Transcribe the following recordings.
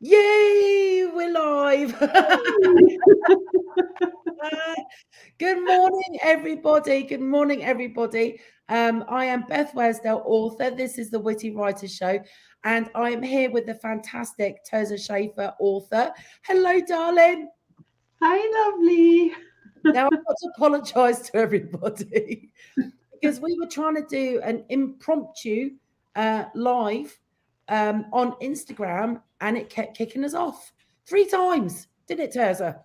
Yay, we're live. Good morning, everybody. Good morning, everybody. I am Beth Worsdell, author. This is the Witty Writer Show, and I am here with the fantastic Tirza Schaefer, author. Hello, darling. Hi, lovely. Now, I've got to apologise to everybody because we were trying to do an impromptu live on Instagram, and it kept kicking us off 3 times, didn't it, Tirza?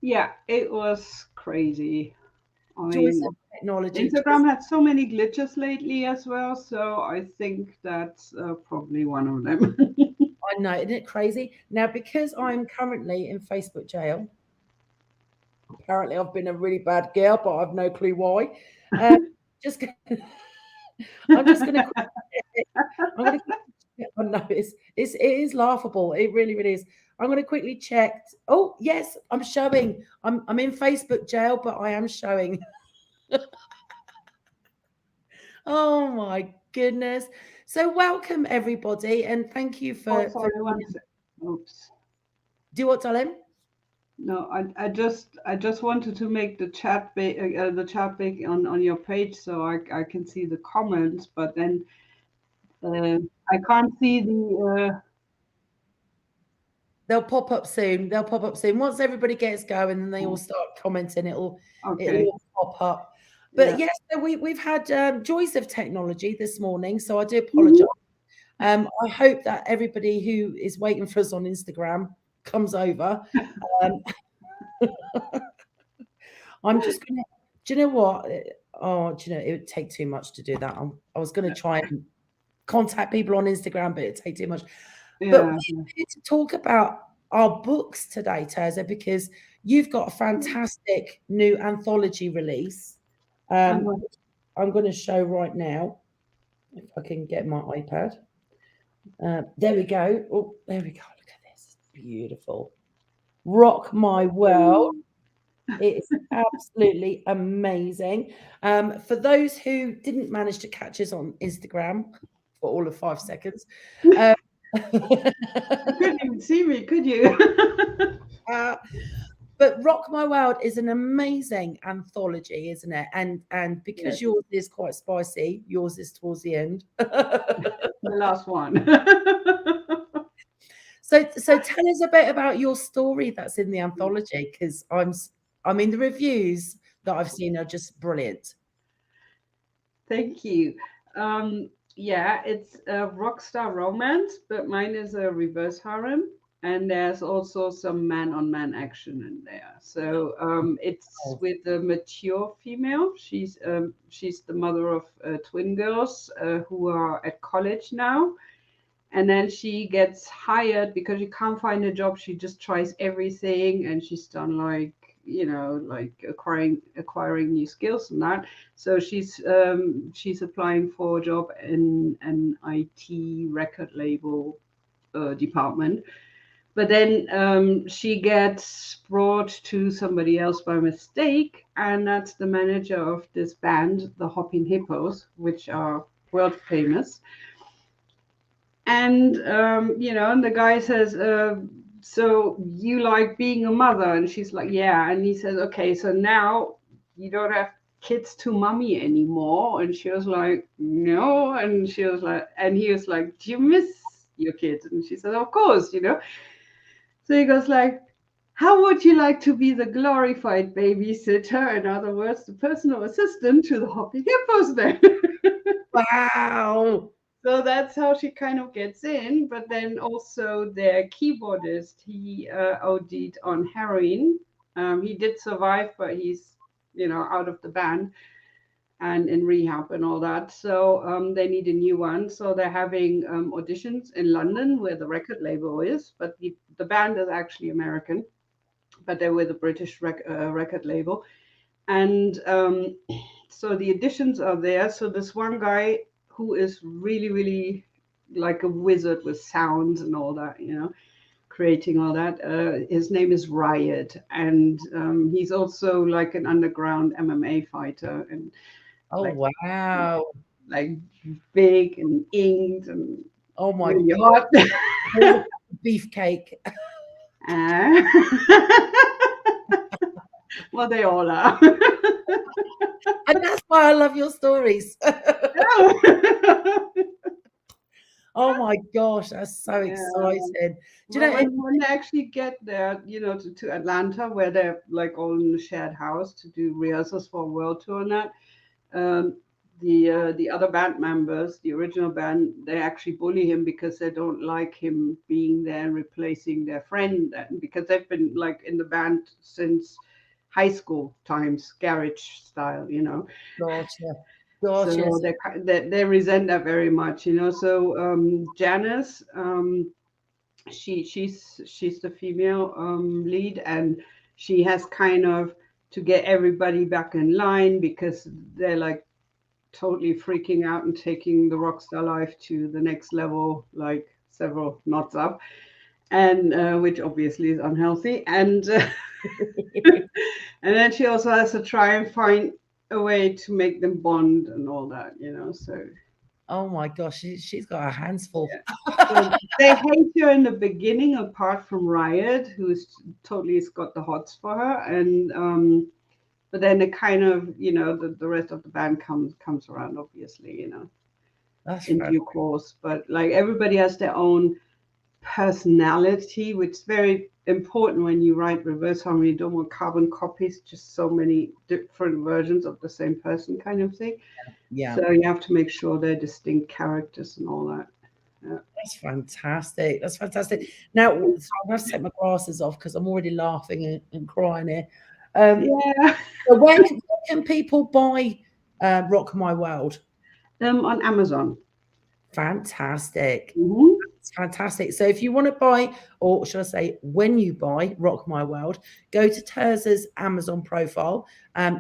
Yeah, it was crazy. I Joys mean, of technology. Instagram had so many glitches lately as well, so I think that's probably one of them. I know, isn't it crazy? Now, because I'm currently in Facebook jail, apparently I've been a really bad girl, but I've no clue why. Just, I'm just going to. I'm going to. Oh, no, it is laughable. It really, really is. I'm going to quickly check. Oh yes, I'm showing. I'm in Facebook jail, but I am showing. Oh my goodness. So welcome everybody, and thank you Oh, for sorry, one sec. Oops. do what, darling? No, I just wanted to make the chat big on your page so I can see the comments, but then uh, I can't see the. They'll pop up soon. They'll pop up soon. Once everybody gets going and they all start commenting, it'll Okay, all pop up. But yeah. yes, so we've had joys of technology this morning, so I do apologize. Mhm. I hope that everybody who is waiting for us on Instagram comes over. Um, I'm just gonna. Do you know what? Oh, do you know it would take too much to do that. I was going to try and contact people on Instagram, but it'd take too much. But Yeah. we're here to talk about our books today, Tirza, because you've got a fantastic new anthology release. Uh-huh. Which I'm going to show right now, if I can get my iPad. There we go. Oh, there we go. Look at this. It's beautiful. Rock My World. It's absolutely amazing. For those who didn't manage to catch us on Instagram for all of 5 seconds, um, You couldn't even see me, could you? uh, but Rock My World is an amazing anthology, isn't it? And because Yes, yours is quite spicy, yours is towards the end. the last one. So tell us a bit about your story that's in the anthology, because I mean the reviews that I've seen are just brilliant. Thank you. Yeah, it's a rockstar romance, but mine is a reverse harem, and there's also some man-on-man action in there. So it's Oh, with a mature female. She's the mother of twin girls who are at college now, and then she gets hired because she can't find a job. She just tries everything, and she's done like like acquiring new skills and that. So she's applying for a job in an IT record label department. But then she gets brought to somebody else by mistake, and that's the manager of this band, the Hopping Hippos, which are world famous. And and the guy says, so you like being a mother? And she's like, yeah. And he says, okay, so now you don't have kids to mommy anymore. And she was like, no. And she was like, and he was like, do you miss your kids? And she said, of course. So he goes like, how would you like to be the glorified babysitter? In other words, the personal assistant to the hopping hippos then. wow. So that's how she kind of gets in. But then also their keyboardist, he OD'd on heroin. He did survive, but he's out of the band and in rehab and all that. So they need a new one. So they're having auditions in London where the record label is, but the band is actually American, but they're with a British record label. And so the auditions are there. So this one guy who is really, really like a wizard with sounds and all that, creating all that. His name is Riot, and he's also like an underground MMA fighter, and Oh like wow. like big and inked and Oh my really god. hot. beefcake. Well, they all are. And that's why I love your stories. Oh my gosh, that's so exciting. Do you know, when they actually get there, to Atlanta, where they're like all in the shared house to do rehearsals for a world tour and that, the other band members, the original band, they actually bully him because they don't like him being there and replacing their friend, because they've been like in the band since high school times, garage style, Gotcha. So they resent that very much, So Janice, she's the female lead, and she has kind of to get everybody back in line because they're like totally freaking out and taking the rock star life to the next level, like several knots up, and which obviously is unhealthy, and and then she also has to try and find a way to make them bond and all that, so. Oh my gosh, she's got her hands full. Yeah. So they hate her in the beginning, apart from Riot, who's totally has got the hots for her, and but then it kind of, the rest of the band comes around, obviously, That's in due course. But like everybody has their own personality, which is very important when you write reverse harmony. You don't want carbon copies, just so many different versions of the same person kind of thing. Yeah. So you have to make sure they're distinct characters and all that. Yeah. That's fantastic. That's fantastic. Now, so I have to take my glasses off because I'm already laughing and crying here. Yeah. So where can people buy Rock My World? On Amazon. Fantastic. Mm-hmm. It's fantastic. So if you want to buy, or should I say, when you buy Rock My World, go to Tirza's Amazon profile.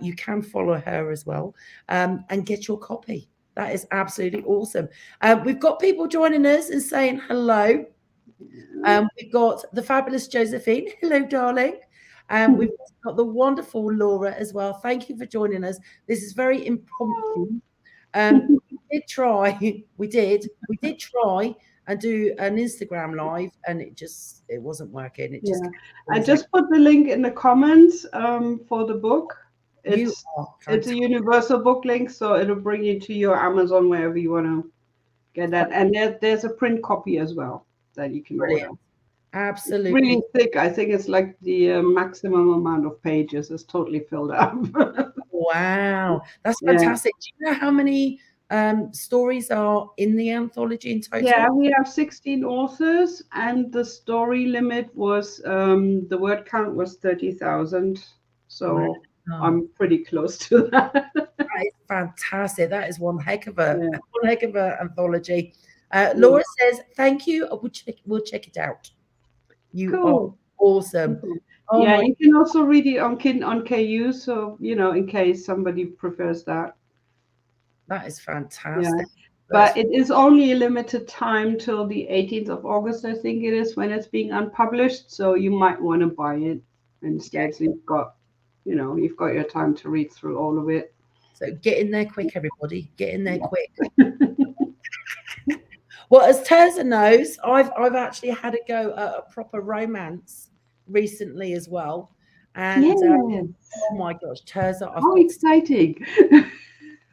You can follow her as well, and get your copy. That is absolutely awesome. We've got people joining us and saying hello. We've got the fabulous Josephine. Hello, darling. We've got the wonderful Laura as well. Thank you for joining us. This is very impromptu. We did try and do an Instagram live, and it wasn't working. I just put the link in the comments for the book. It's a universal book link, so it'll bring you to your Amazon wherever you want to get that. And there's a print copy as well that you can order. Absolutely. It's really thick. I think it's like the maximum amount of pages is totally filled up. Wow, that's fantastic. Do you know how many stories are in the anthology in total? Yeah, we have 16 authors, and the story limit was the word count was 30,000. So I'm pretty close to that. That is fantastic. That is one heck of a anthology. Laura says, "Thank you. We'll check it out." You are awesome. Cool. Oh, yeah, you can also read it on KU, so in case somebody prefers that. That is fantastic. Yeah. But it is only a limited time till the 18th of August, I think it is, when it's being unpublished. So you might want to buy it instead. So you've got your time to read through all of it. So get in there quick, everybody. Get in there quick. Well, as Tirza knows, I've actually had a go at a proper romance recently as well. And oh my gosh, Tirza, how exciting!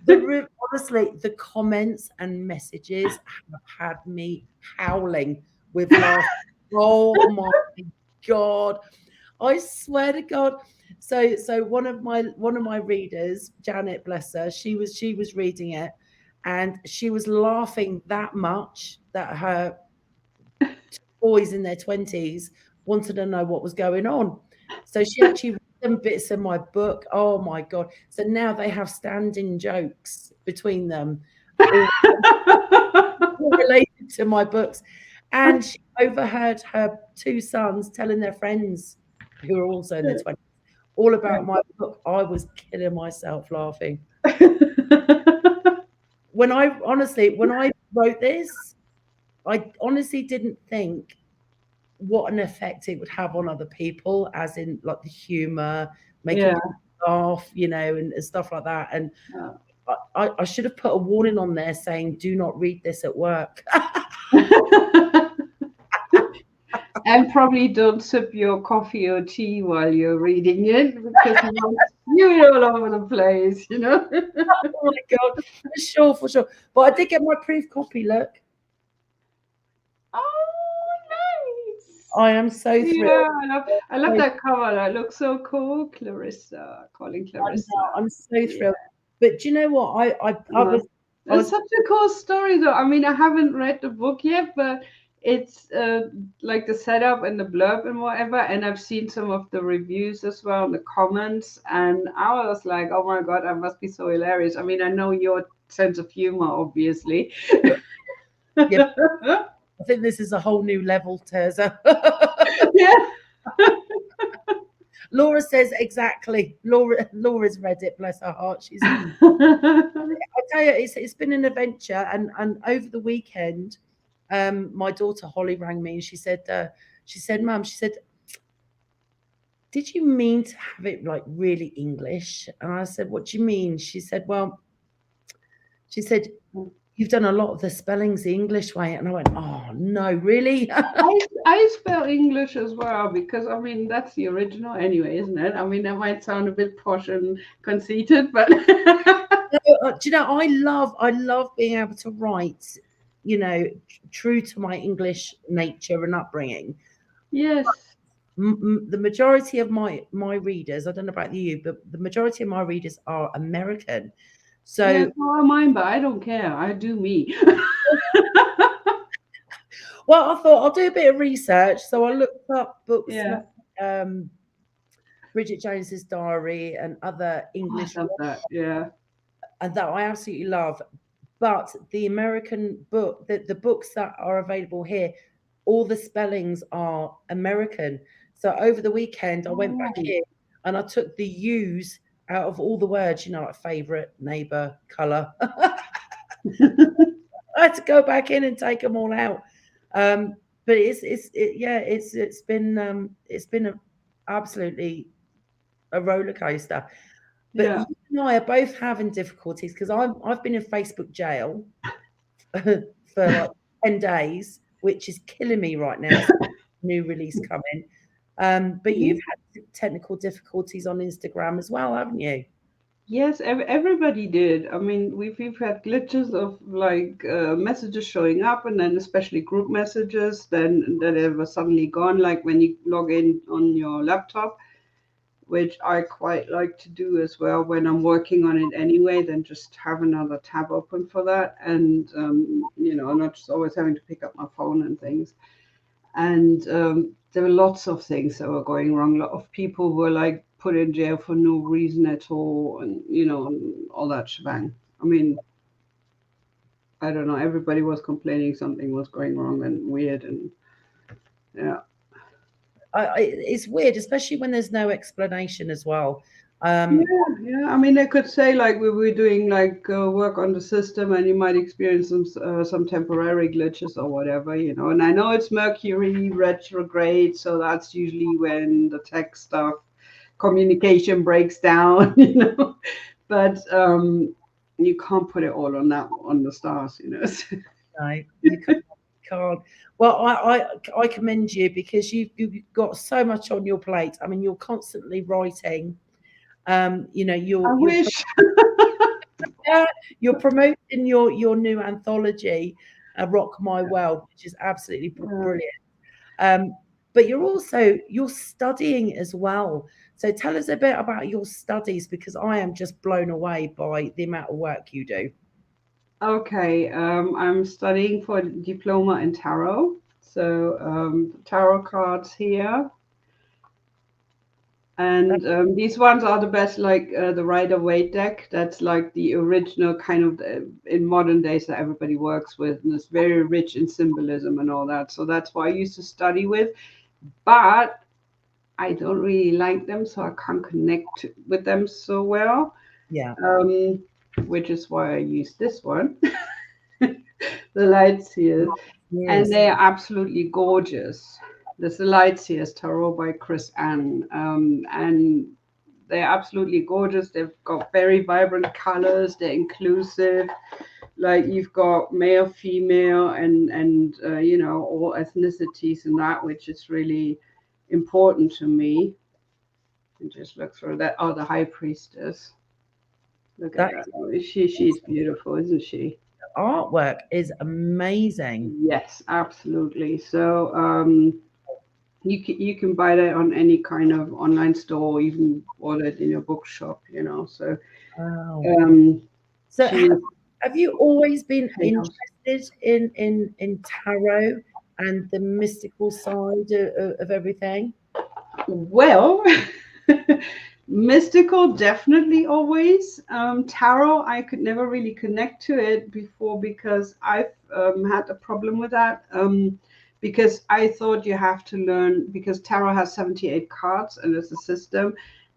Honestly, the comments and messages have had me howling with laughter. Oh my God. I swear to God. So one of my readers, Janet, bless her, she was reading it, and she was laughing that much that her boys in their 20s wanted to know what was going on. So she actually read them bits of my book. Oh my God. So now they have standing jokes between them all related to my books. And she overheard her two sons telling their friends who are also in their 20s all about my book. I was killing myself laughing. When I wrote this, I honestly didn't think what an effect it would have on other people, as in like the humor, making people laugh, and stuff like that. And I should have put a warning on there saying, "Do not read this at work." And probably don't sip your coffee or tea while you're reading it because you won't spew it all over the place, you know? Oh my God, for sure, for sure. But I did get my proof copy, look. Oh, nice. I am so thrilled. Yeah, I love that cover. That looks so cool. Clarissa, calling Clarissa. I'm so thrilled. But do you know what? It's such a cool story, though. I mean, I haven't read the book yet, but it's like the setup and the blurb and whatever. And I've seen some of the reviews as well, the comments, and I was like, oh my God, that must be so hilarious. I mean, I know your sense of humor, obviously. Yeah, I think this is a whole new level, Tirza. Yeah. Laura says exactly. Laura's read it, bless her heart. She's I tell you, it's been an adventure, and over the weekend, my daughter Holly rang me and she said, Mum, she said, did you mean to have it like really English? And I said, what do you mean? She said, well, she said, you've done a lot of the spellings the English way. And I went, oh no, really? I spell English as well because I mean that's the original anyway, isn't it? I mean that might sound a bit posh and conceited, but Do you know, I love being able to write, you know, true to my English nature and upbringing. yes. The majority of my readers, I don't know about you, but the majority of my readers are American. So Yeah, so am mine, but I don't care. I do me. well, I thought I'll do a bit of research. So I looked up books Yeah. like Bridget Jones's Diary and other English I love that. Yeah. and that I absolutely love. But the American book, the books that are available here, all the spellings are American. So over the weekend, I went back in and I took the U's out of all the words, you know, like favorite, neighbor, color. I had to go back in and take them all out. But it's been absolutely a roller coaster. But Yeah. you and I are both having difficulties because I've been in Facebook jail for like 10 days, which is killing me right now. New release coming. But you've had technical difficulties on Instagram as well, haven't you? Yes, everybody did. I mean, we've had glitches of like messages showing up, and then especially group messages, then that they were suddenly gone. Like when you log in on your laptop, which I quite like to do as well when I'm working on it anyway, then just have another tab open for that, and you know, not just always having to pick up my phone and things. And there were lots of things that were going wrong. A lot of people were like put in jail for no reason at all, and you know, and all that shebang. I mean, I don't know. Everybody was complaining something was going wrong and weird, and yeah. It's weird, especially when there's no explanation as well. Yeah. I mean, they could say like we were doing like work on the system, and you might experience some temporary glitches or whatever, you know. And I know it's Mercury retrograde, so that's usually when the tech stuff communication breaks down, you know. But you can't put it all on the stars, you know. No, you can't. Well, I commend you because you've got so much on your plate. I mean, you're constantly writing. You know, I wish. you're promoting your new anthology, Rock My World, which is absolutely brilliant. But you're studying as well. So tell us a bit about your studies because I am just blown away by the amount of work you do. Okay, I'm studying for a diploma in tarot. So tarot cards here. And these ones are the best, like the Rider-Waite deck. That's like the original kind of in modern days that everybody works with, and it's very rich in symbolism and all that. So that's what I used to study with, but I don't really like them, so I can't connect with them so well. Yeah. Which is why I use this one, the Lights here, and Yes. they are absolutely gorgeous. There's the Lights here, Tarot by Chris Ann, and they're absolutely gorgeous. They've got very vibrant colors. They're inclusive. like you've got male, female, and you know, all ethnicities and that, which is really important to me. And just look through that. Oh, the high priestess. Look at That that. Oh, she's beautiful, isn't she? artwork is amazing. Yes, absolutely. So you can buy that on any kind of online store, or even order it in your bookshop, you know. So Wow. um, So she have you always been was interested in tarot and the mystical side of everything? well. Mystical, definitely always. Tarot, I could never really connect to it before because I've had a problem with that. Because I thought you have to learn, because tarot has 78 cards and it's a system.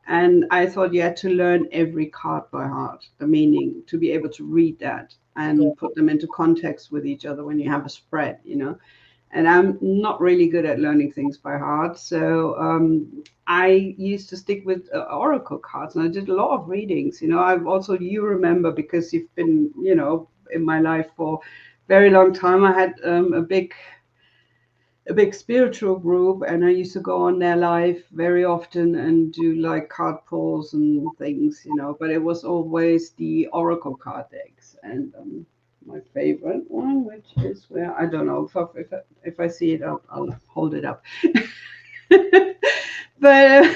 And I thought you had to learn every card by heart, the meaning, to be able to read that Yeah. and put them into context with each other when you have a spread, you know. And I'm not really good at learning things by heart. So I used to stick with oracle cards, and I did a lot of readings. You know, I've also, you remember, because you've been, you know, in my life for a very long time. I had a big spiritual group, and I used to go on their live very often and do like card pulls and things, you know. But it was always the oracle card decks, and my favorite one, which is where I don't know if I see it, I'll hold it up. But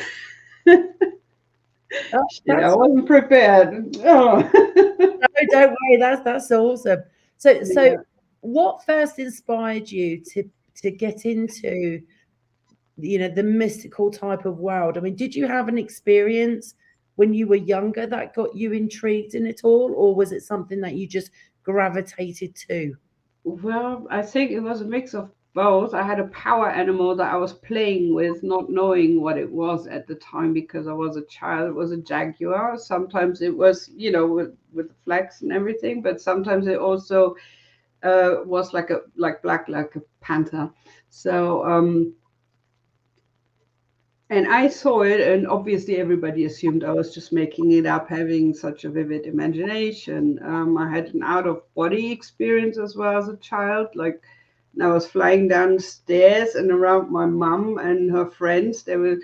Oh, shit, I wasn't prepared. Oh. no, don't worry. That's awesome. So Yeah. what first inspired you to get into, you know, the mystical type of world? I mean, did you have an experience when you were younger that got you intrigued in it all, or was it something that you just gravitated to? Well, I think it was a mix of both. I had a power animal that I was playing with, not knowing what it was at the time because I was a child. It was a jaguar. Sometimes it was, you know, with the flags and everything, but sometimes it also was like black, like a panther. So and I saw it, and obviously everybody assumed I was just making it up, having such a vivid imagination. I had an out of body experience as well as a child. Like, I was flying downstairs and around my mum and her friends. They were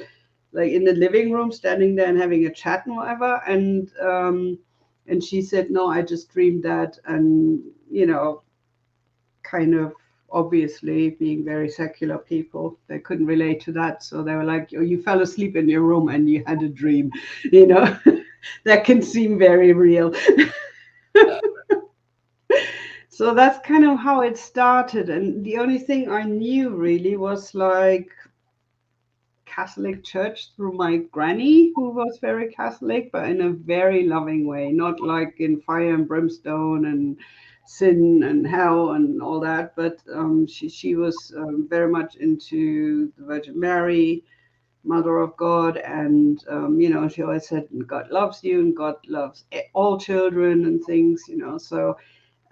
like in the living room, standing there and having a chat and whatever. And she said, "No, I just dreamed that," and you know, kind of obviously being very secular people, they couldn't relate to that, so they were like, "Oh, you fell asleep in your room and you had a dream," you know. That can seem very real. So that's kind of how it started, and the only thing I knew really was like Catholic church through my granny, who was very Catholic, but in a very loving way, not like in fire and brimstone and sin and hell and all that. But she was very much into the Virgin Mary, Mother of God, and you know, she always said, "God loves you, and God loves all children," and things, you know. So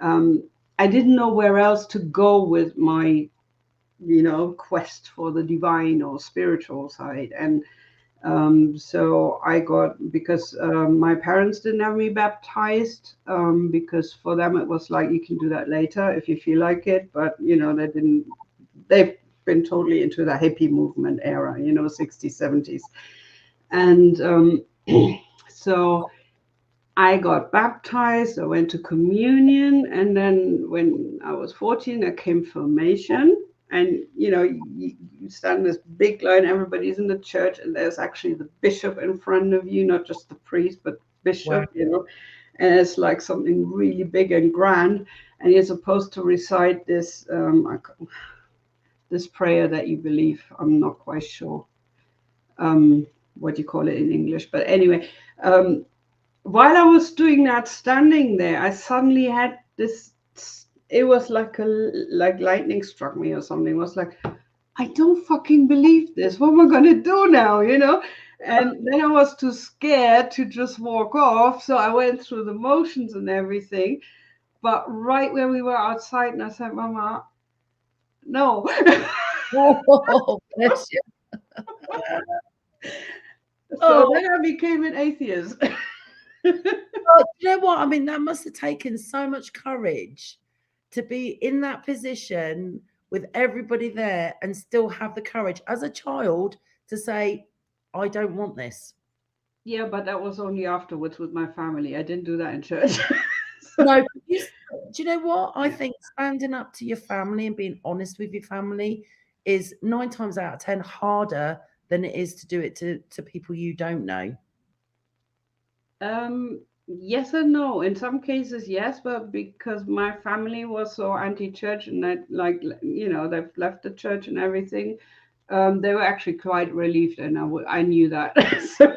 um, I didn't know where else to go with my, you know, quest for the divine or spiritual side. And so I got, because my parents didn't have me baptized, because for them it was like, you can do that later if you feel like it. But you know, they didn't. They've been totally into the hippie movement era, you know, 60s, 70s, and so I got baptized. I went to communion, and then when I was 14, I came formation. And you know, you stand in this big line. Everybody's in the church, and there's actually the bishop in front of you, not just the priest, but Wow. bishop. You know, and it's like something really big and grand. And you're supposed to recite this prayer that you believe. I'm not quite sure what you call it in English, but anyway. While I was doing that, standing there, I suddenly had this. It was like lightning struck me or something. It was like, I don't fucking believe this. What am I gonna do now? You know. And then I was too scared to just walk off, so I went through the motions and everything. But right when we were outside, and I said, "Mama, no." Oh, bless you. So then Oh, I became an atheist. Oh, you know what? I mean, that must have taken so much courage to be in that position with everybody there and still have the courage as a child to say, I don't want this. Yeah, but that was only afterwards with my family. I didn't do that in church. So, No, do you know what? I yeah. think standing up to your family and being honest with your family is 9 times out of 10 harder than it is to do it to people you don't know. Yes and no. In some cases, yes, but because my family was so anti-church and that, like, they've left the church and everything, they were actually quite relieved, and I knew that. So-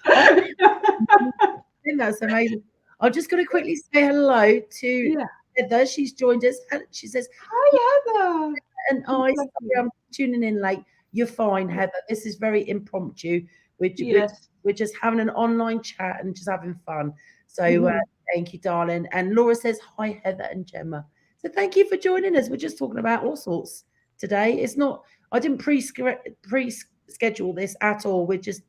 I think that's amazing. I'm just going to quickly say hello to Yeah. Heather. She's joined us. She says, Hi, Heather. and God I, bless sorry, you. I'm tuning in late. You're fine, Heather. This is very impromptu. Yes. We're just having an online chat and just having fun. So Mhm. thank you, darling. And Laura says, hi, Heather and Gemma. So thank you for joining us. We're just talking about all sorts today. It's not, I didn't pre-schedule this at all. We're just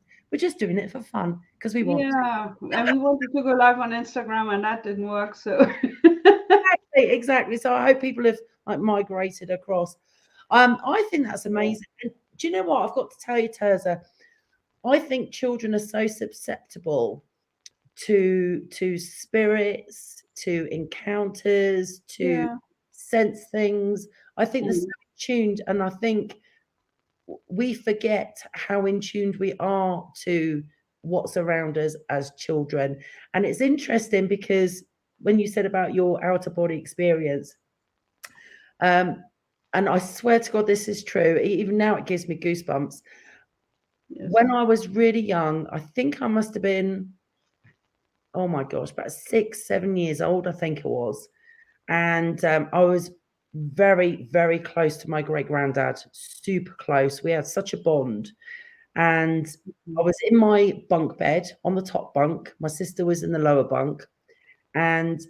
doing it for fun because we want to. Yeah, and we wanted to go live on Instagram, and that didn't work. So, Exactly. So I hope people have like migrated across. I think that's amazing. And do you know what? I've got to tell you, Tirza, I think children are so susceptible to spirits, to encounters, to yeah. sense things. I think they're so Mm. tuned, and I think we forget how in tuned we are to what's around us as children. And it's interesting because when you said about your outer body experience, um, and I swear to God, this is true. Even now, it gives me goosebumps. Yes. When I was really young, I think I must have been, oh my gosh, about 6, 7 years old, I think it was. And I was very, very close to my great granddad, super close. We had such a bond. And I was in my bunk bed on the top bunk. My sister was in the lower bunk. And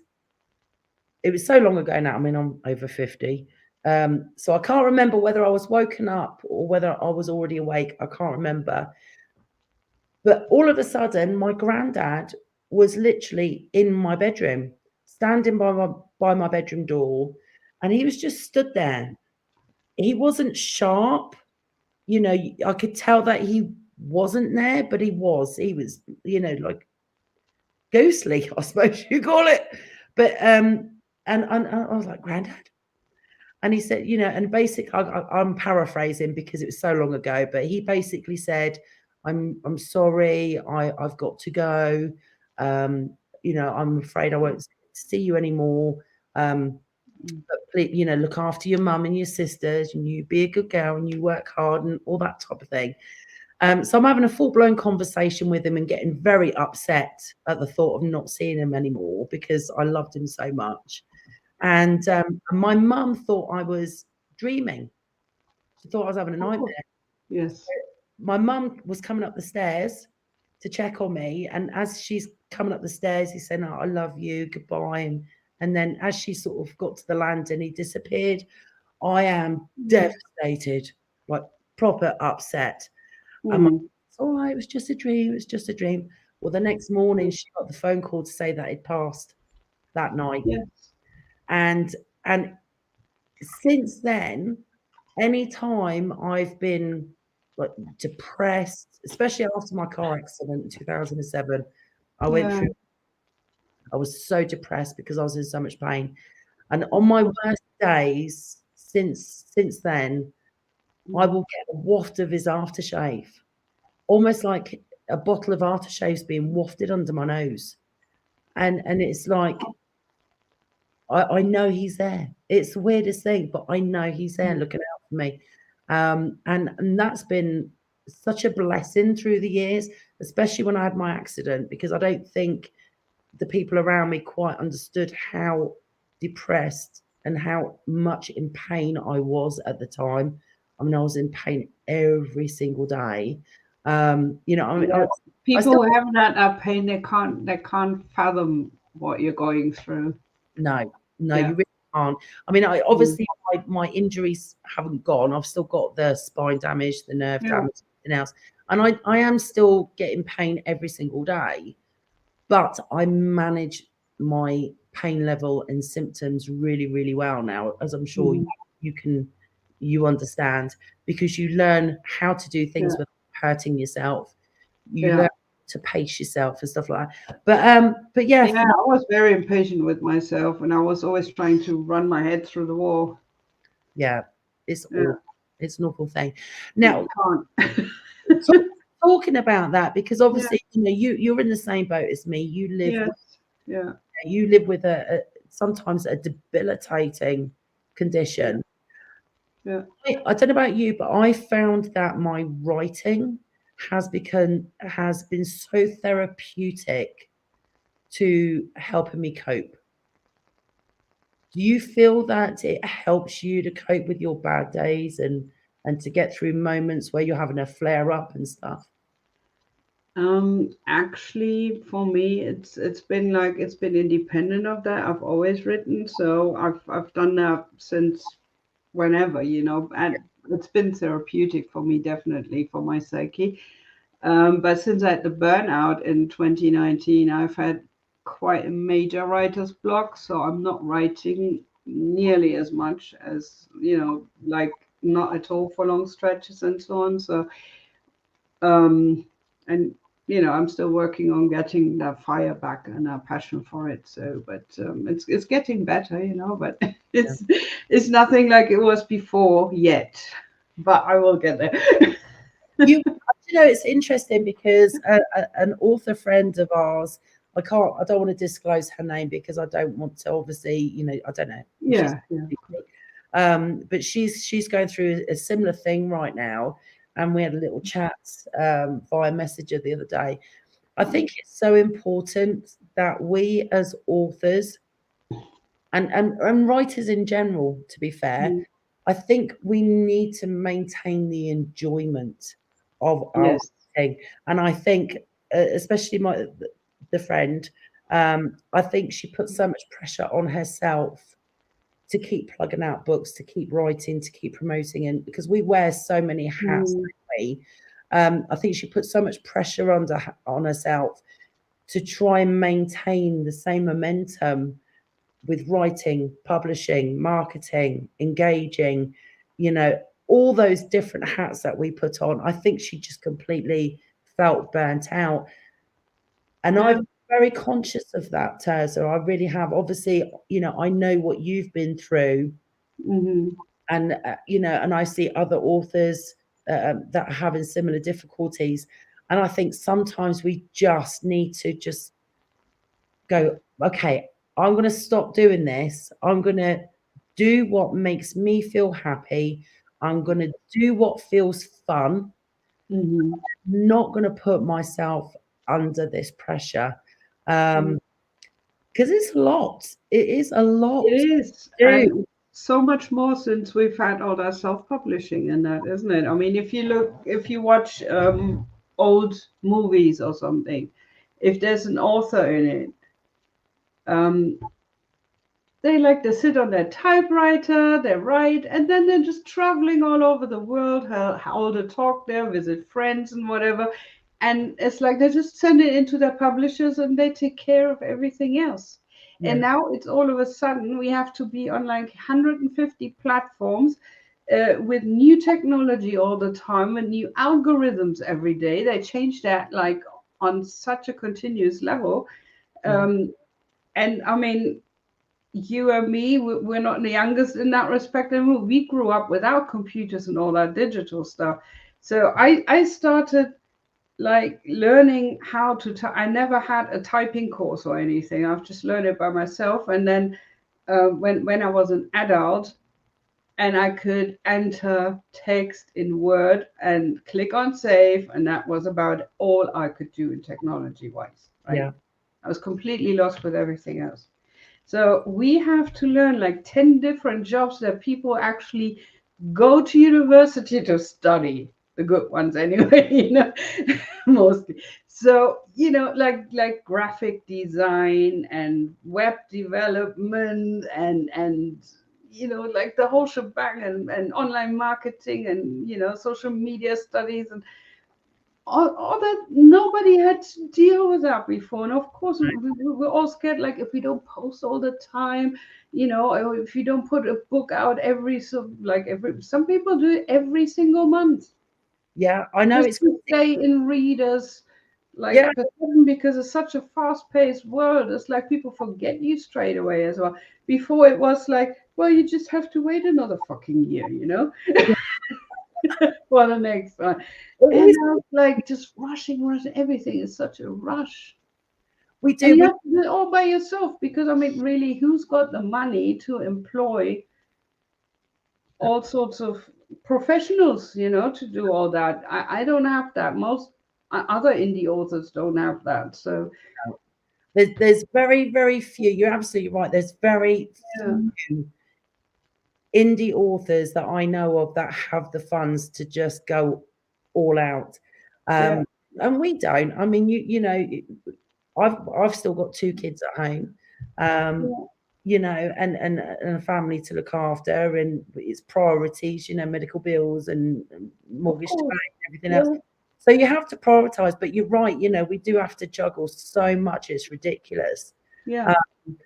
it was so long ago now. I mean, I'm over 50. So I can't remember whether I was woken up or whether I was already awake. I can't remember. But all of a sudden, my granddad was literally in my bedroom, standing by my bedroom door, and he was just stood there. He wasn't sharp, you know. I could tell that he wasn't there, but he was. He was, like ghostly, I suppose you call it. But and I was like, Granddad. And he said, and basically, I'm paraphrasing because it was so long ago, but he basically said, I'm sorry, I've got to go. I'm afraid I won't see you anymore. But please, look after your mum and your sisters, and you be a good girl and you work hard and all that type of thing. So I'm having a full-blown conversation with him and getting very upset at the thought of not seeing him anymore because I loved him so much. And my mum thought I was dreaming. She thought I was having a Oh, nightmare. yes. My mum was coming up the stairs to check on me, and as she's coming up the stairs, he said, "Oh, I love you, goodbye." And then as she sort of got to the landing, he disappeared. I am devastated, like proper upset. And my, Mm. it's all right, it was just a dream, it was just a dream. Well, the next morning she got the phone call to say that he'd passed that night. Yes. And since then, anytime I've been like depressed, especially after my car accident in 2007, I went Yeah. through, I was so depressed because I was in so much pain. And on my worst days, since then, I will get a waft of his aftershave, almost like a bottle of aftershave's being wafted under my nose. And it's like I know he's there. It's the weirdest thing, but I know he's there looking out for me. And that's been such a blessing through the years, especially when I had my accident, because I don't think the people around me quite understood how depressed and how much in pain I was at the time. I mean, I was in pain every single day. I mean, Yeah. I People still who haven't had that pain, they can't fathom what you're going through. no, Yeah. you really can't. I mean, I Mm. obviously my injuries haven't gone. I've still got the spine damage, the nerve Yeah. damage, everything else. And I am still getting pain every single day, but I manage my pain level and symptoms really, really well now, as I'm sure Mhm. you can you understand, because you learn how to do things Yeah. without hurting yourself. You Yeah. learn to pace yourself and stuff like that. But yeah, Yeah, I was very impatient with myself, and I was always trying to run my head through the wall. yeah, it's Yeah, awful. It's an awful thing. you Now, can't. talk, talking about that, because Yeah. obviously, you're in the same boat as me. Yes. Yeah. You live with a sometimes a debilitating Yeah. condition. Yeah. I don't know about you, but I found that my writing has been so therapeutic to helping me cope. Do you feel that it helps you to cope with your bad days and to get through moments where you're having a flare up and stuff? Actually, for me, it's been independent of that. I've always written, so I've done that since whenever, and it's been therapeutic for me, definitely for my psyche. But since I had the burnout in 2019, I've had quite a major writer's block, so I'm not writing nearly as much as, like not at all for long stretches and so on. So, um, and I'm still working on getting that fire back and a passion for it. So, but it's getting better, but Yeah. it's nothing like it was before yet. But I will get there. It's interesting because an author friend of ours, I don't want to disclose her name because I don't want to, obviously, I don't know if she's, Yeah, yeah. but she's going through a similar thing right now, and we had a little chat via Messenger the other day. I think it's so important that we as authors and writers in general, to be fair, Mm. I think we need to maintain the enjoyment of our Yes. writing. And I think, especially the friend, I think she puts so much pressure on herself to keep plugging out books, to keep writing, to keep promoting, and because we wear so many hats, Mm, don't we? I think she puts so much pressure on herself to try and maintain the same momentum with writing, publishing, marketing, engaging, you know, all those different hats that we put on. I think she just completely felt burnt out. And I've yeah. been very conscious of that, Tirza. I really have. Obviously, I know what you've been through, Hmm. and and I see other authors that are having similar difficulties. And I think sometimes we just need to just go, okay, I'm going to stop doing this. I'm going to do what makes me feel happy. I'm going to do what feels fun. Hmm. Not going to put myself under this pressure. Because it's a lot. It is a It lot to is, do. and so much more since we've had all that self-publishing and that, isn't it? I mean, if you watch old movies or something, if there's an author in it, um, they like to sit on their typewriter, they write, and then they're just traveling all over the world, how to talk there, visit friends and whatever. And it's like they just send it into their publishers and they take care of everything else. And Yeah, now it's all of a sudden we have to be on like 150 platforms with new technology all the time and new algorithms every day. They change that like on such a continuous level. yeah, Um, and I mean, you and me, we're not the youngest in that respect, and we grew up without computers and all that digital stuff. So I started like learning how to I never had a typing course or anything. I've just learned it by myself. And then when I was an adult and I could enter text in Word and click on save, and that was about all I could do in technology wise, right? yeah, I was completely lost with everything else. So we have to learn like 10 different jobs that people actually go to university to study, the good ones anyway, mostly. So, like graphic design and web development and like the whole shebang and online marketing and social media studies and all that, nobody had to deal with that before. And of course, we're all scared, like if we don't post all the time, or if you don't put a book out some people do it every single month. Yeah, I know Just it's to stay in readers, yeah, because it's such a fast-paced world. It's like people forget you straight away as well. Before it was like, well, you just have to wait another fucking year, yeah, for the next one. it And is. I was like, just rushing. Everything is such a rush. We And do. you We have to do it all by yourself because, I mean, really, who's got the money to employ all sorts of professionals, to do all that? I don't have that. Most other indie authors don't have that. So, there's very, very few. You're absolutely right. There's very yeah, few indie authors that I know of that have the funds to just go all out. yeah, And we don't. I mean, I've still got 2 kids at home. Um, yeah. and a family to look after, and it's priorities, medical bills and Of mortgage to course. pay and everything else. Yeah, So you have to prioritize, but you're right, we do have to juggle so much, it's ridiculous. yeah. Um,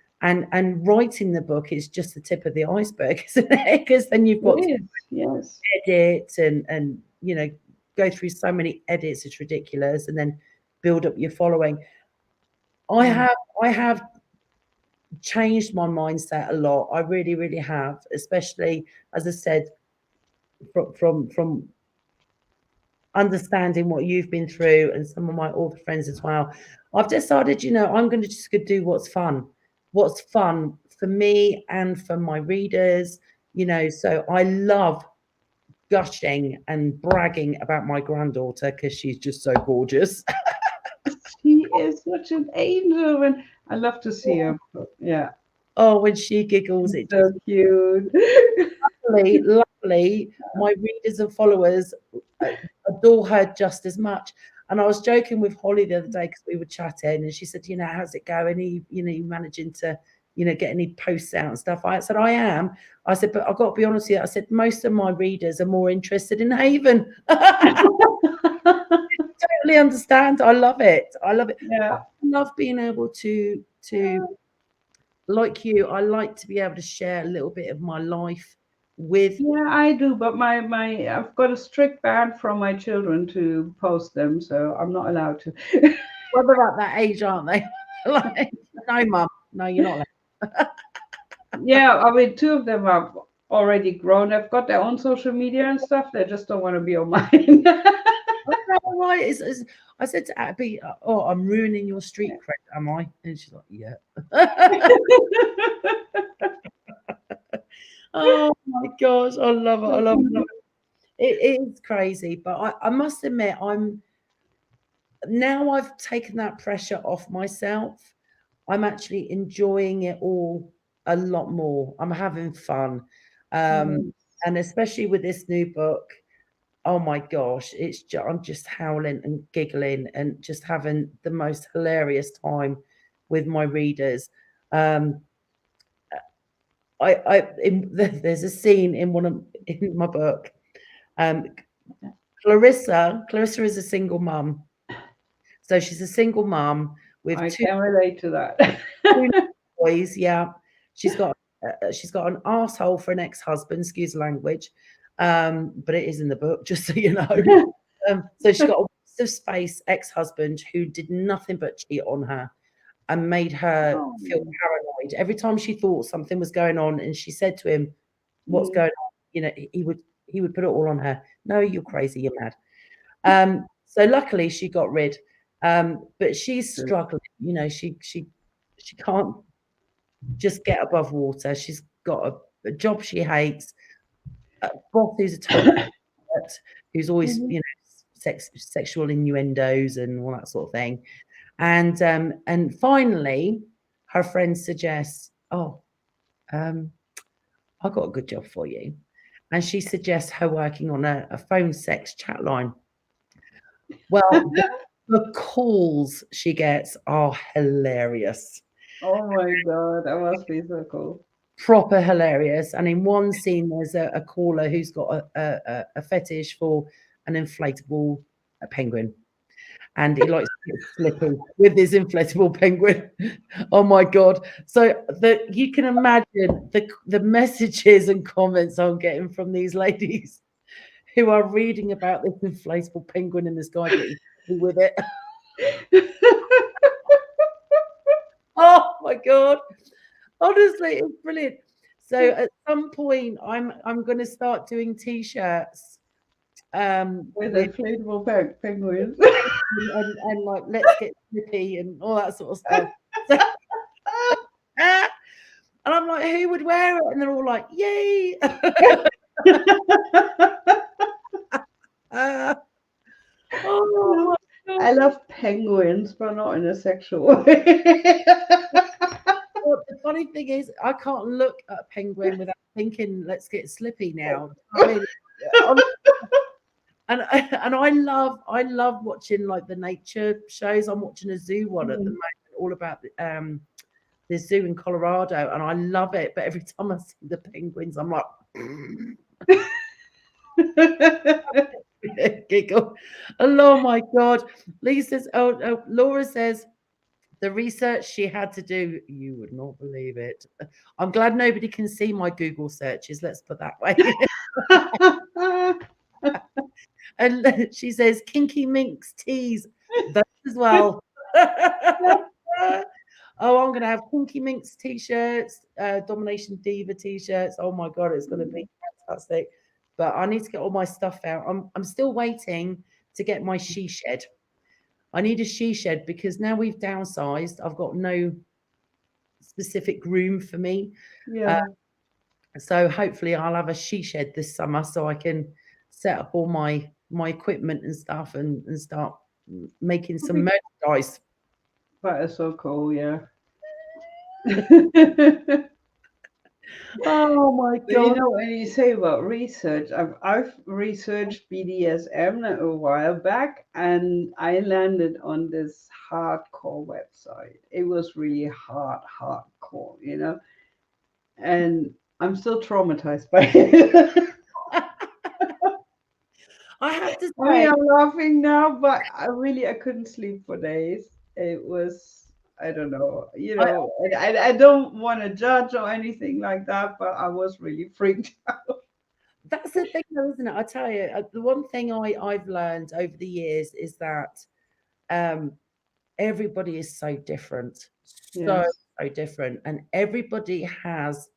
and writing the book is just the tip of the iceberg, isn't it? Because then you've got to It is. Yes. edit and go through so many edits, it's ridiculous, and then build up your following. I Mm. have I have changed my mindset a lot. I really, really have, especially as I said, from understanding what you've been through and some of my author friends as well. I've decided, I'm going to just go do what's fun for me and for my readers. So I love gushing and bragging about my granddaughter because she's just so gorgeous. She is such an angel, and I love to see her. Yeah, Oh, when she giggles, it so just cute. lovely, lovely. My readers and followers adore her just as much. And I was joking with Holly the other day because we were chatting, and she said, how's it going? Are you managing to, get any posts out and stuff? I said, I am. I said, but I've got to be honest with you. I said, most of my readers are more interested in Haven. Totally understand. I love it. I love it. I Yeah. love being able to like you. I like to be able to share a little bit of my life with. Yeah, I do, but my I've got a strict ban from my children to post them, so I'm not allowed to. Well, they're at that age, aren't they? Like, no, mum, no, you're not allowed. Yeah, I mean, two of them are already grown. They've got their own social media and stuff. They just don't want to be on mine. Right. I said to Abby, "Oh, I'm ruining your street cred, am I?" And she's like, "Yeah." Oh my gosh, I love it. I love it. It is crazy, but I must admit, I've taken that pressure off myself. I'm actually enjoying it all a lot more. I'm having fun. Um, Yes. and especially with this new book, oh my gosh, I'm just howling and giggling and just having the most hilarious time with my readers. Um, there's a scene in my book. Um, Clarissa is a single mum. So she's a single mum with I two can relate to that. boys. Yeah, she's got an arsehole for an ex-husband. Excuse the language, but it is in the book, just so you know. So she's got a waste of space ex-husband who did nothing but cheat on her and made her Oh, feel paranoid every time she thought something was going on. And she said to him, "What's mm, going on?" He would put it all on her. No, you're crazy. You're mad. So luckily she got rid. But she's good. struggling. She can't just get above water. She's got a job she hates, a boss who's a total who's always, Mhm. sexual innuendos and all that sort of thing. And finally, her friend suggests, "Oh, I've got a good job for you," and she suggests her working on a phone sex chat line. Well, the calls she gets are hilarious. Oh my God, that must be so cool. Proper hilarious. And in one scene, there's a caller who's got a fetish for an inflatable penguin. and he likes to get slippy with his inflatable penguin. Oh my god! So you can imagine the messages and comments I'm getting from these ladies who are reading about this inflatable penguin and this guy getting slippy with it. Oh my god! Honestly, it's brilliant. So at some point, I'm going to start doing t-shirts With with inflatable penguins. and like let's get slippy and all that sort of stuff. So, and I'm like, who would wear it? And they're all like, yay! Oh my I god! love penguins, but not in a sexual way. Well, the funny thing is, I can't look at a penguin without thinking, let's get slippy now. I mean, and I love watching like the nature shows. I'm watching a zoo one at the moment, all about the zoo in Colorado, and I love it. But every time I see the penguins, I'm like giggle. Oh my god! Lisa's Laura says the research she had to do, you would not believe it. I'm glad nobody can see my Google searches. Let's put that way. And she says kinky minx teas, those as well. Oh, I'm gonna have kinky minx t-shirts, domination diva t-shirts. Oh my god, it's gonna be fantastic. But I need to get all my stuff out. I'm still waiting to get my she shed. I need a she shed because now we've downsized. I've got no specific room for me. Yeah. So hopefully I'll have a she shed this summer so I can set up all my equipment and stuff and start making some merchandise. That is so cool, yeah. Oh my But you god. know, when you say about research, I've researched BDSM a while back, and I landed on this hardcore website. It was really hardcore, you know, and I'm still traumatized by it. I have to I mean, say, I'm laughing now, but I couldn't sleep for days. It was, I don't know, you I, know, I don't want to judge or anything like that, but I was really freaked out. that's the thing though, isn't it? I tell you, the one thing I've learned over the years is that um, everybody is so different, so Yes. so different, and everybody has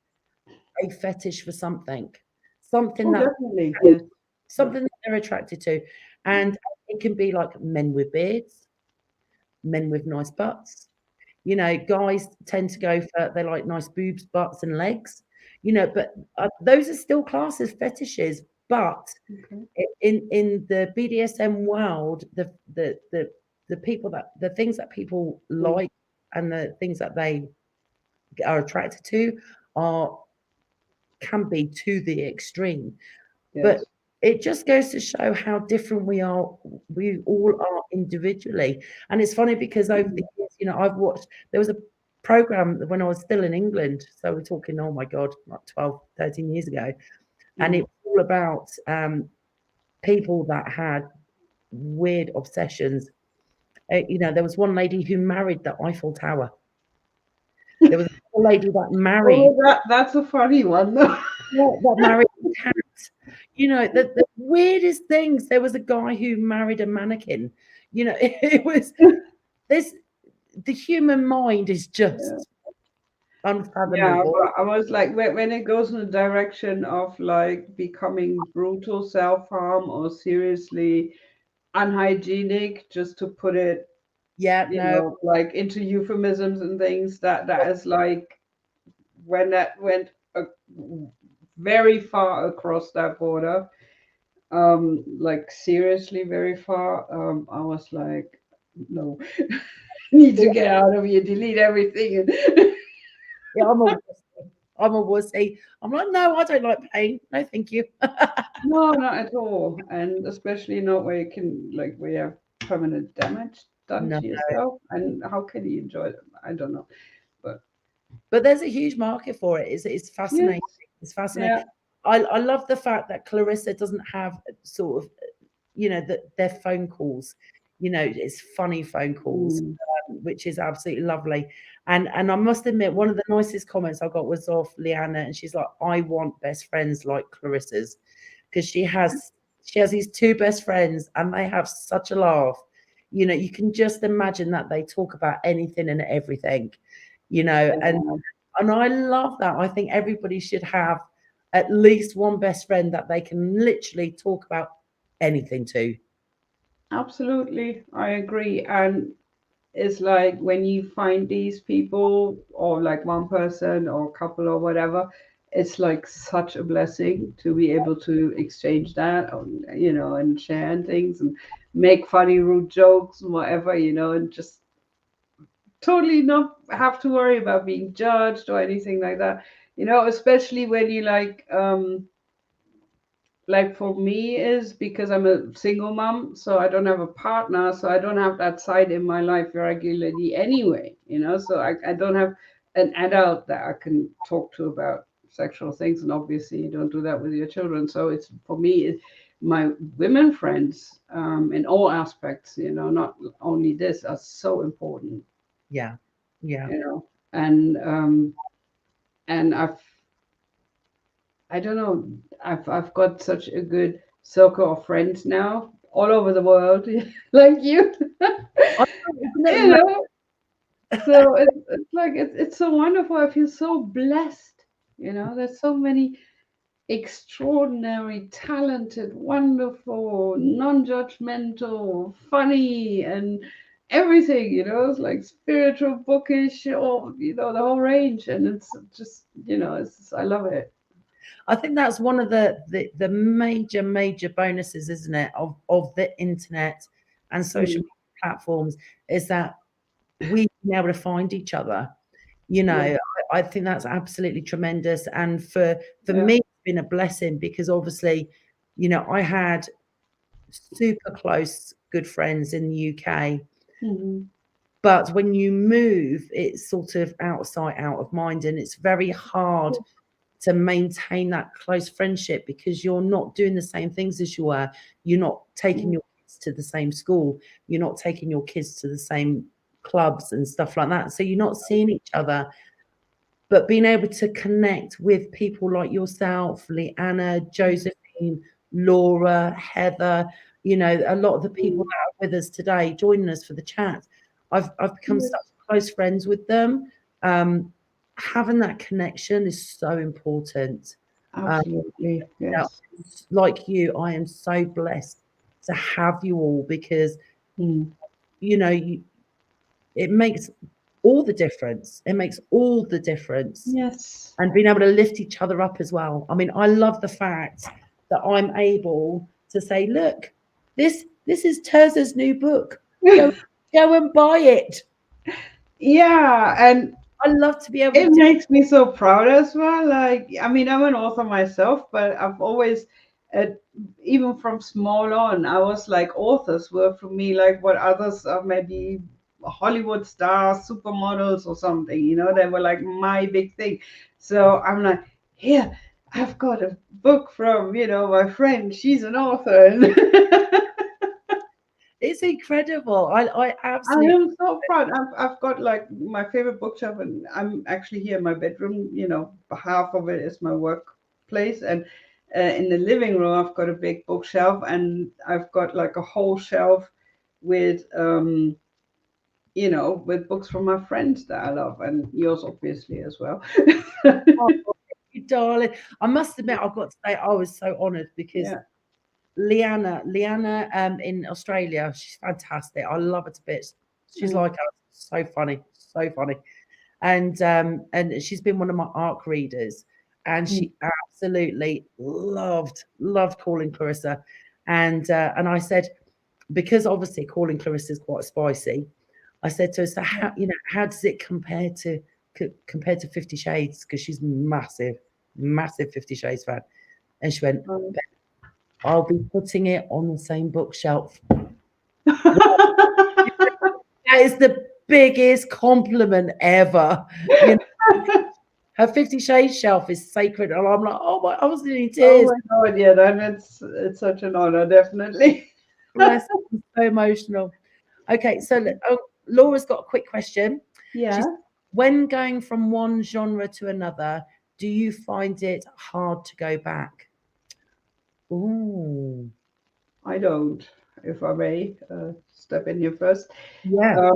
a fetish for something, something Oh, that definitely. Yes. something that they're attracted to, and it can be like men with beards, men with nice butts. You know, guys tend to go for they like nice boobs, butts, and legs. You know, but those are still classed as fetishes. But Okay. in the BDSM world, the people that the things that people Mm. like and the things that they are attracted to are can be to the extreme. But Yes. it just goes to show how different we are. We all are individually. And it's funny because over the years, you know, I've watched, there was a program when I was still in England. So we're talking, oh my God, like 12, 13 years ago. And it Mm. was all about people that had weird obsessions. You know, there was one lady who married the Eiffel Tower. There was a lady that married, Oh, that's a funny one, though. yeah, that married a cat. You know, the weirdest things. There was a guy who married a mannequin. You know, it was this. The human mind is Yeah. just Yeah, unfathomable. but I was like, when it goes in the direction of like becoming brutal self-harm or seriously unhygienic, just to put it, Yeah, you no, know, like into euphemisms and things, that is like when that went very far across that border, like seriously very far, I was like, no, need to get out of here, delete everything. And yeah, I'm a wussy. I'm a wussy. I'm like, no, I don't like pain. No, thank you. no, not at all. And especially not where you can, like, where you have permanent damage done No, to yourself. And how can you enjoy them? I don't know. But but there's a huge market for it. It's yes, fascinating. It's fascinating. yeah, I love the fact that Clarissa doesn't have sort of, you know, that their phone calls. it's funny phone calls, Mm. which is absolutely lovely. And I must admit, one of the nicest comments I got was off Leanna, and she's like, I want best friends like Clarissa's, because she has these two best friends and they have such a laugh. You can just imagine that they talk about anything and everything, and Yeah, I love that. I think everybody should have at least one best friend that they can literally talk about anything to. absolutely. I agree. And it's like when you find these people, or like one person or couple or whatever, it's like such a blessing to be able to exchange that, and share and things and make funny rude jokes and whatever, and just totally not have to worry about being judged or anything like that. Especially when you like for me is because I'm a single mom, so I don't have a partner, so I don't have that side in my life regularly anyway, so I don't have an adult that I can talk to about sexual things, and obviously you don't do that with your children. So it's for me, my women friends, in all aspects, not only this, are so important, Yeah. Yeah. and I don't know. I've got such a good circle of friends now all over the world, like you. I know, isn't it you know. So it's like it's so wonderful. I feel so blessed. There's so many extraordinary, talented, wonderful, non-judgmental, funny, and everything. It's like spiritual, bookish, or the whole range, and it's just I love it. I think that's one of the major bonuses, isn't it, of the internet and social Mm, media platforms, is that we've been able to find each other. You know, yeah, I think that's absolutely tremendous. And for yeah. me, it's been a blessing because obviously, I had super close good friends in the UK. Mhm. But when you move, it's sort of out of sight, out of mind, and it's very hard to maintain that close friendship because you're not doing the same things as you were. You're not taking Mm, your kids to the same school. You're not taking your kids to the same clubs and stuff like that. So you're not seeing each other. But being able to connect with people like yourself, Leanna, Josephine, Laura, Heather, a lot of the people mm, that are with us today, joining us for the chat, I've become such yes, close friends with them. Um, Having that connection is so important. Um, absolutely. now, Yes. like you, I am so blessed to have you all because Mm, you know you, it makes all the difference. It makes all the difference, yes. and being able to lift each other up as well. I mean, I love the fact that I'm able to say, look, this is Terza's new book. Go go and buy it. Yeah, and I love to be able to it do. makes me so proud as well. Like, I mean, I'm an author myself, but I've always, uh, even from small on, I was like, authors were for me like what others are maybe Hollywood stars, supermodels, or something. They were like my big thing. So I'm like, here, I've got a book from my friend. She's an author. It's incredible. I I absolutely. am so proud. I've got like my favorite bookshelf, and I'm actually here in my bedroom. Half of it is my workplace, and in the living room, I've got a big bookshelf, and I've got like a whole shelf with, with books from my friends that I love, and yours obviously as well. Oh, you darling. I must admit, I've got to say, I was so honoured because Yeah. Leanna, in Australia, she's fantastic. I love her to bits. She's Mm, like us, so funny, so funny. And she's been one of my ARC readers, and mm, she absolutely loved calling Clarissa. And I said, because obviously calling Clarissa is quite spicy, I said to her, so yeah. how does it compare to 50 Shades? Because she's massive 50 Shades fan. And she went, Um, I'll be putting it on the same bookshelf. That is the biggest compliment ever. You know, her 50 Shades shelf is sacred. And I'm like, oh my, I was in oh tears. my God, yeah, then it's such an honor, definitely. Bless her, I'm so emotional. Okay, so Laura's got a quick question. Yeah. She's, when going from one genre to another, do you find it hard to go back? Ooh, I don't, if I may step in here first. yeah,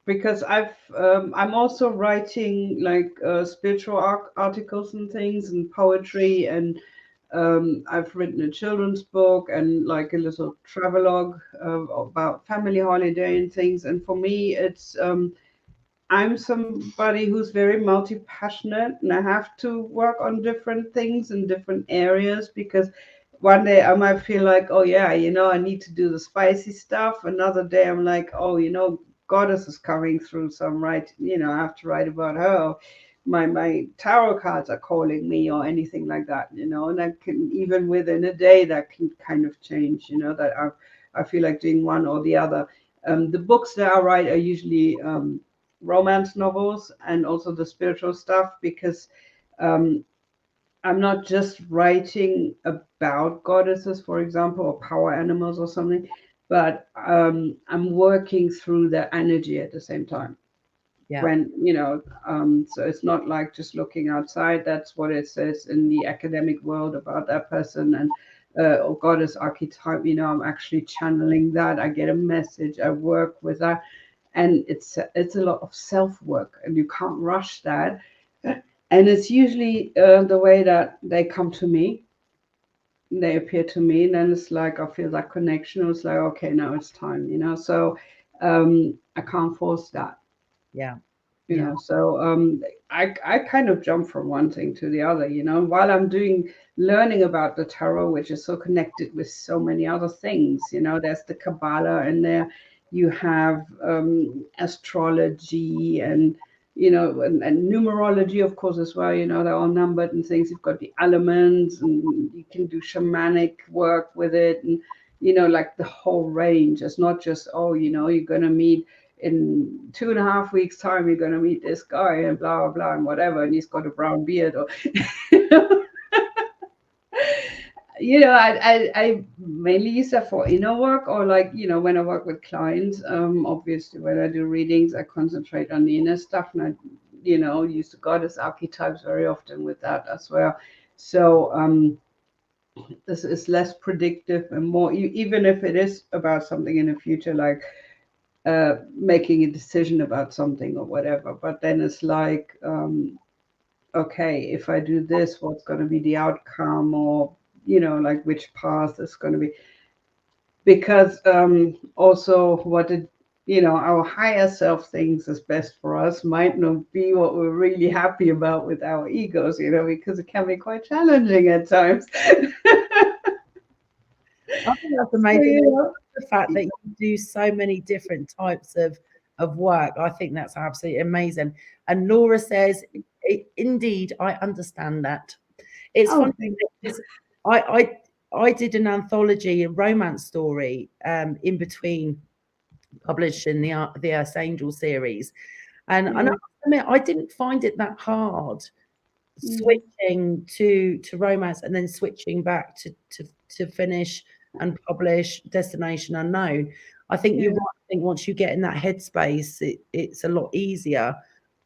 Because I'm also writing like spiritual articles and things and poetry, and I've written a children's book and like a little travelogue about family holiday and things. And for me, it's I'm somebody who's very multi-passionate, and I have to work on different things in different areas because one day I might feel like, oh yeah, I need to do the spicy stuff. Another day I'm like, oh, Goddess is coming through, so I have to write about her. My tarot cards are calling me or anything like that, and that can, even within a day, that can kind of change, that I feel like doing one or the other. The books that I write are usually romance novels and also the spiritual stuff, because um, I'm not just writing about goddesses, for example, or power animals or something, but I'm working through their energy at the same time. yeah, When, so it's not like just looking outside. That's what it says in the academic world about that person and or goddess archetype. I'm actually channeling that. I get a message. I work with that, and it's a lot of self work, and you can't rush that. And it's usually the way that they come to me, they appear to me, and then it's like I feel that connection. It's like, okay, now it's time, so I can't force that, yeah, yeah, so I kind of jump from one thing to the other, while I'm doing learning about the tarot, which is so connected with so many other things. There's the Kabbalah, and there you have astrology, and and numerology, of course, as well. They're all numbered and things. You've got the elements, and you can do shamanic work with it, and like the whole range. It's not just, oh, you're gonna meet in 2.5 weeks time, you're going to meet this guy and blah blah blah and whatever, and he's got a brown beard, or I mainly use that for inner work, or like when I work with clients. Obviously when I do readings, I concentrate on the inner stuff, and I use the goddess archetypes very often with that as well. So this is less predictive and more, even if it is about something in the future, like making a decision about something or whatever. But then it's like, okay, if I do this, what's going to be the outcome, or like which path is going to be, because also what it our higher self thinks is best for us might not be what we're really happy about with our egos, because it can be quite challenging at times. I think that's So, amazing. The fact that you do so many different types of work, I think that's absolutely amazing. And Laura says, indeed, I understand that. It's oh, funny because I did an anthology, a romance story, in between publishing the Earth Angel series, and I yeah. admit I didn't find it that hard switching to romance and then switching back to finish and publish Destination Unknown. I think Yeah. you're right. I think once you get in that headspace, it's a lot easier.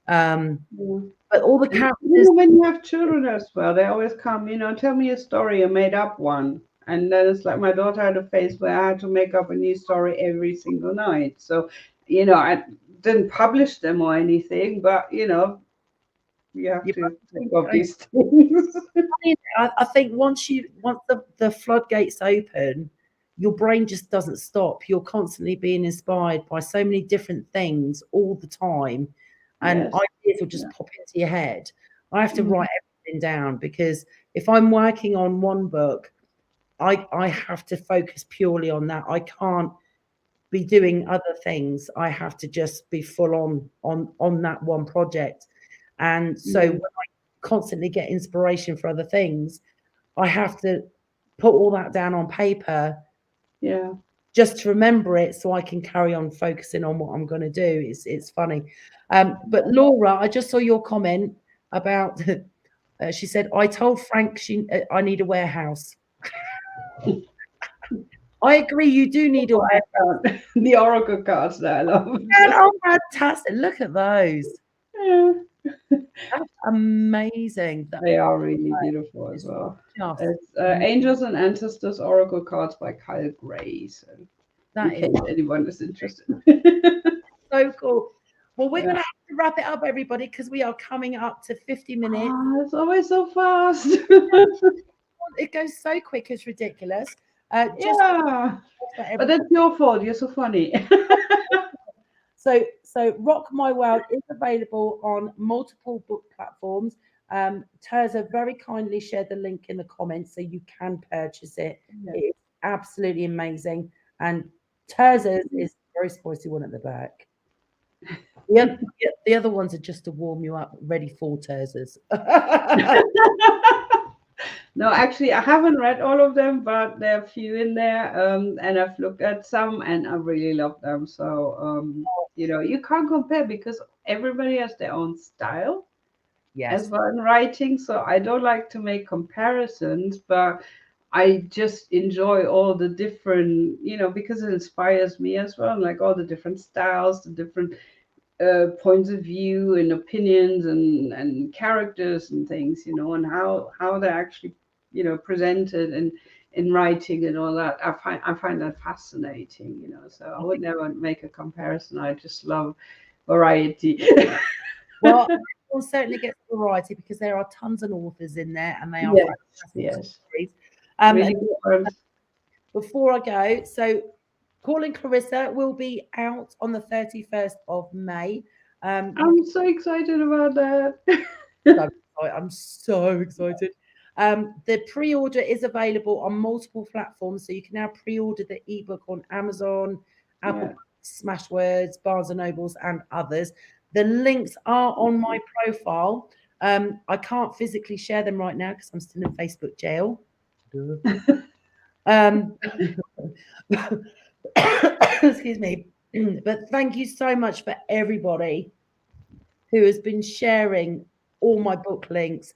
Um, Yeah. but all the And characters, when you have children as well, they always come, tell me a story, a made up one. And then it's like my daughter had a phase where I had to make up a new story every single night. So, I didn't publish them or anything, but you have you to think of these things. I think once the floodgates open, your brain just doesn't stop. You're constantly being inspired by so many different things all the time, and Yes. ideas will Yeah. just pop into your head. I have to Mhm. write everything down because if I'm working on one book, I have to focus purely on that. I can't be doing other things. I have to just be full on that one project. And so Yeah. when I constantly get inspiration for other things, I have to put all that down on paper Yeah. just to remember it so I can carry on focusing on what I'm going to do. It's funny. But Laura, I just saw your comment about, she said, I told Frank I need a warehouse. I agree. You do need Oh, I awareness. found the oracle cards that I love. And, oh, fantastic. Look at those. Yeah. That's amazing. They are really beautiful as It's well. just It's Angels and Ancestors Oracle cards by Kyle Gray. So in that is case anyone is interested. so cool. Well, we're Yeah. going to have to wrap it up, everybody, because we are coming up to 50 minutes. Ah, it's always so fast. It goes so quick, it's ridiculous. Just Yeah. for But everybody. that's your fault. You're so funny. So Rock My World is available on multiple book platforms. Tirza very kindly shared the link in the comments so you can purchase it. Yeah. It's absolutely amazing. And Tirza is the very spicy one at the back. The other ones are just to warm you up, ready for Tirzas. No, actually, I haven't read all of them, but there are a few in there, and I've looked at some, and I really love them. So, you can't compare because everybody has their own style as Yes. well in writing. So I don't like to make comparisons, but I just enjoy all the different, because it inspires me as well, like all the different styles, the different points of view and opinions and characters and things, and how they're actually, presented and in writing and all that. I find that fascinating, So I would never make a comparison. I just love variety. Well, we'll certainly get variety because there are tons of authors in there and they are Yes, fantastic yes. stories. Really And different. before I go, so Calling Clarissa will be out on the 31st of May. I'm so excited about that. I'm so excited. The pre-order is available on multiple platforms, so you can now pre-order the ebook on Amazon, Apple, Yeah. Smashwords, Barnes and Nobles, and others. The links are on my profile. I can't physically share them right now because I'm still in Facebook jail. Um, excuse me. But thank you so much for everybody who has been sharing all my book links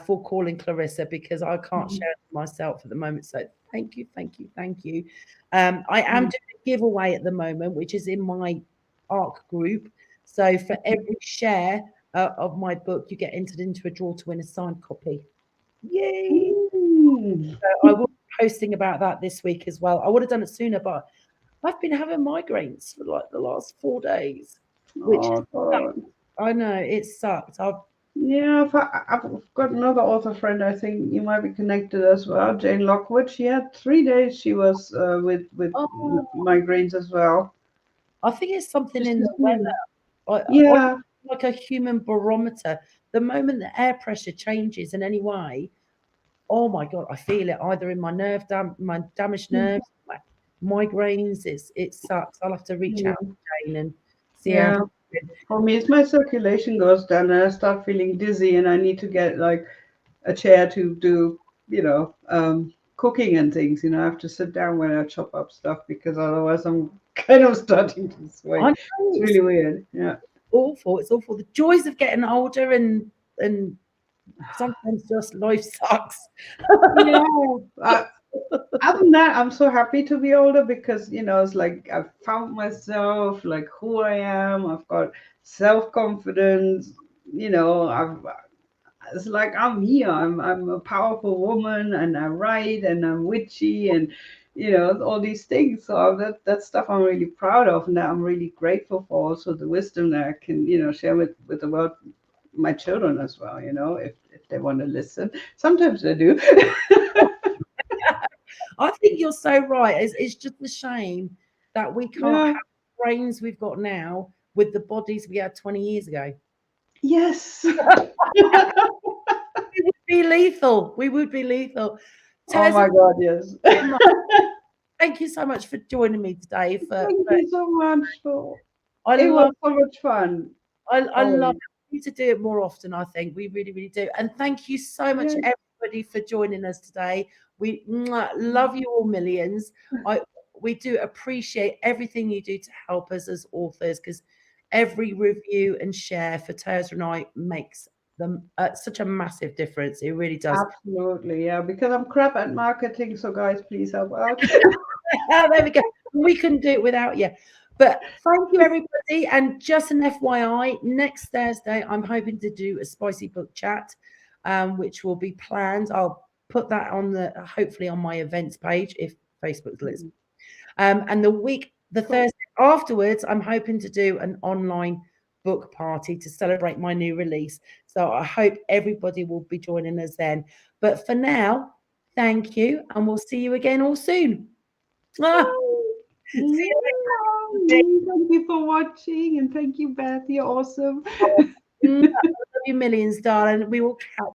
for Calling Clarissa because I can't share them myself at the moment. So thank you, thank you, thank you. I am doing a giveaway at the moment, which is in my ARC group. So for every share of my book, you get entered into a draw to win a signed copy. Yay! Mm. So I will be posting about that this week as well. I would have done it sooner, but I've been having migraines for like the last 4 days, which Oh, God. I know it sucked. Yeah, I've got another author friend. I think you might be connected as well, Jane Lockwood. She had 3 days. She was with Oh, migraines as well. I think it's something Just in this the weather. morning. I Yeah, like a human barometer. The moment the air pressure changes in any way, oh my god, I feel it either in my damaged nerves, my migraines. It sucks. I'll have to reach out yeah, to Jane and see how yeah. she's doing. For me, it's my circulation goes down, and I start feeling dizzy, and I need to get like a chair to do, cooking and things. I have to sit down when I chop up stuff because otherwise I'm kind of starting to I sway. know It's really weird. Yeah. it's awful. It's awful. The joys of getting older and sometimes just life sucks. Yeah. Other than that, I'm so happy to be older because it's like I've found myself, like who I am. I've got self-confidence. I've it's like I'm here. I'm a powerful woman, and I write, and I'm witchy, and all these things. So that stuff I'm really proud of, and that I'm really grateful for. Also the wisdom that I can share with the world, my children as well. If they want to listen, sometimes they do. I think you're so right. It's just a shame that we can't Yeah. have the brains we've got now with the bodies we had 20 years ago. Yes. We would be lethal. We would be lethal. Oh Tez, my God, yes. thank you so much for joining me today. Thank you so much. I It was love so much fun. I love Always. it. We need to do it more often, I think. We really, really do. And thank you so much, Yeah. everybody, for joining us today. We love you all millions. We do appreciate everything you do to help us as authors because every review and share for Tirza and I makes them such a massive difference. It really does. Absolutely. Yeah. Because I'm crap at marketing. So, guys, please help out. There we go. We couldn't do it without you. But thank you, everybody. And just an FYI, next Thursday, I'm hoping to do a spicy book chat, which will be planned. I'll put that on hopefully on my events page if Facebook's listening. And the Thursday afterwards, I'm hoping to do an online book party to celebrate my new release. So I hope everybody will be joining us then. But for now, thank you, and we'll see you again all soon. Thank you for watching, and thank you, Beth. You're awesome. I love you millions, darling. We will catch